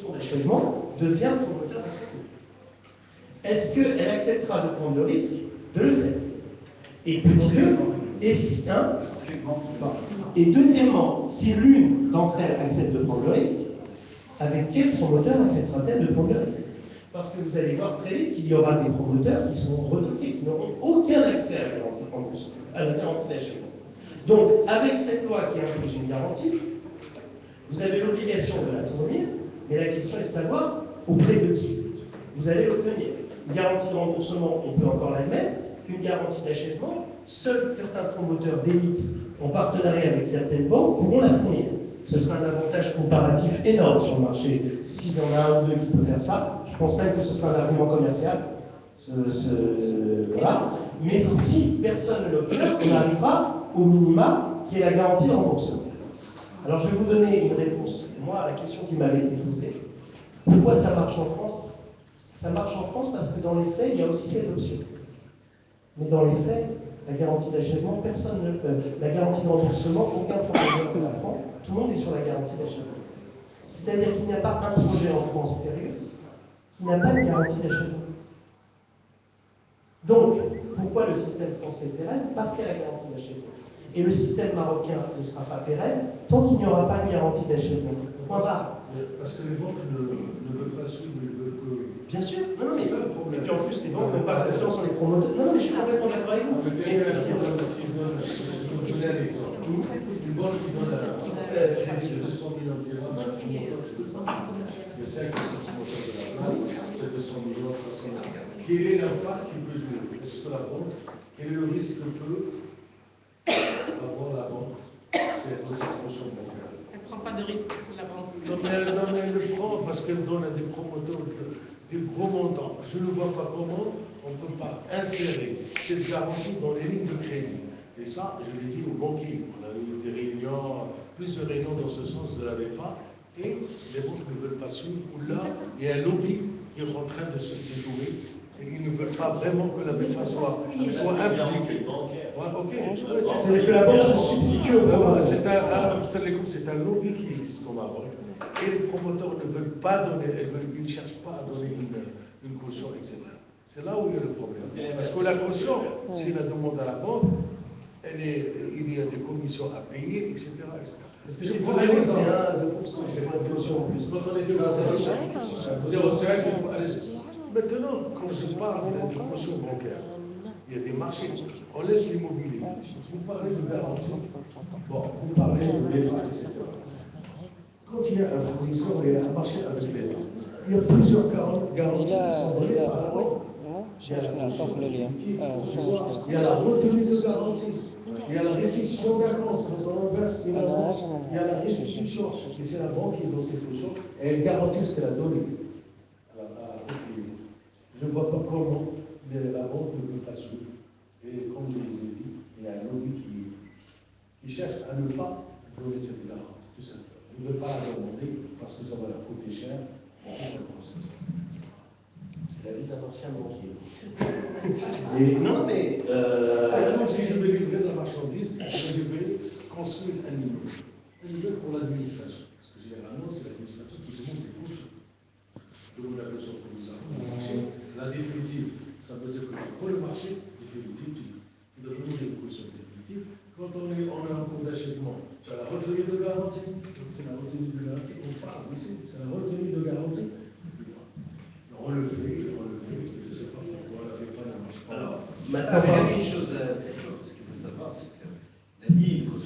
fonds d'achèvement devient promoteur d'achèvement. Est-ce qu'elle acceptera de prendre le risque de le faire? Et petit 2, et si et deuxièmement, si l'une d'entre elles accepte de prendre le risque, avec quel promoteur acceptera-t-elle de prendre le risque? Parce que vous allez voir très vite qu'il y aura des promoteurs qui seront retoqués, qui n'auront aucun accès à la garantie de remboursement, à la garantie d'achèvement. Donc, avec cette loi qui impose une garantie, vous avez l'obligation de la fournir, mais la question est de savoir auprès de qui vous allez l'obtenir. Une garantie de remboursement, on peut encore l'admettre, qu'une garantie d'achèvement, seuls certains promoteurs d'élite en partenariat avec certaines banques pourront la fournir. Ce sera un avantage comparatif énorme sur le marché s'il y en a un ou deux qui peut faire ça. Je pense même que ce sera un argument commercial. Voilà. Mais si personne ne l'obtient, on arrivera au minima qui est la garantie de remboursement. Alors je vais vous donner une réponse. Moi, à la question qui m'avait été posée, pourquoi ça marche en France? Ça marche en France parce que dans les faits, il y a aussi cette option. Mais dans les faits, la garantie d'achèvement, personne ne peut. La garantie de remboursement, aucun promoteur ne la prend. Tout le monde est sur la garantie d'achèvement. C'est-à-dire qu'il n'y a pas un projet en France sérieux qui n'a pas de garantie d'achèvement. Donc, pourquoi le système français est pérenne? Parce qu'il y a la garantie d'achèvement. Et le système marocain ne sera pas pérenne tant qu'il n'y aura pas de garantie d'achèvement. Point barre. Parce que les banques ne veulent pas suivre, ils veulent que... Bien sûr, non, mais ça le problème. Et puis en plus, les banques n'ont pas confiance en les promoteurs. Non, mais je suis complètement d'accord avec vous. C'est une banque qui donne un crédit de 200 millions de dirhams à un promoteur. Il y a 5 ou 6 promoteurs de la place, c'est 200 millions, 300 millions. Quel est l'impact qu'il peut jouer? Est-ce que la banque, quel est le risque que peut avoir la banque? C'est la constitution bancaire. Elle ne prend pas de risque, la banque. Non, mais elle le prend parce qu'elle donne à des promoteurs des gros montants. Je ne vois pas comment on ne peut pas insérer cette garantie dans les lignes de crédit. Et ça, je l'ai dit aux banquiers. On a eu des réunions, plusieurs réunions dans ce sens de la DEFA, et les banques ne veulent pas suivre. Où là, il y a un lobby qui est en train de se déjouer, et ils ne veulent pas vraiment que la DEFA soit impliquée. Ouais, okay. C'est que la banque se substitue au promoteur. C'est un lobby qui existe au Maroc. Et les promoteurs ne veulent pas donner, ils ne cherchent pas à donner une caution, etc. C'est là où il y a le problème. Parce que la caution, si la demande à la banque, il y a des commissions à payer, etc. Parce que c'est pas mal, c'est 1 à 2%, je fais pas de caution en plus. Quand on était au Maintenant, quand je parle de caution bancaire, il y a des marchés, on laisse l'immobilier. Vous parlez de garantie, bon, vous parlez de l'État, etc. Quand il y a un fournisseur, il y a un marché avec l'État. Il y a plusieurs garanties qui sont données par la banque. Il y a la il y a la retenue de garantie, il y a la restitution d'un compte, quand on verse une avance, il y a la restitution. Et c'est la banque qui est dans cette position, et elle garantit ce qu'elle a donné à la client. Je ne vois pas comment la banque ne peut pas suivre. Et comme je vous ai dit, il y a un lobby qui cherche à ne pas donner cette garantie, tout simplement. Il ne veut pas la demander parce que ça va la coûter cher. C'est la vie d'un ancien banquier. Non, mais... C'est comme si je devais livrer de la marchandise, je devais construire un immeuble. Un immeuble pour l'administration. Parce que généralement, c'est l'administration qui demande des cautions. Demande la caution que nous avons au marché. La définitive, ça veut dire que pour le marché définitif, il doit demander une caution définitive. Quand on est en cours d'achèvement, c'est la retenue de garantie. C'est la retenue de garantie. On parle ici, c'est la retenue de garantie. On le fait, je ne sais pas pourquoi la FIFA n'a marché pas. Alors, maintenant, il y a une chose, ce qu'il faut savoir, c'est que la ligne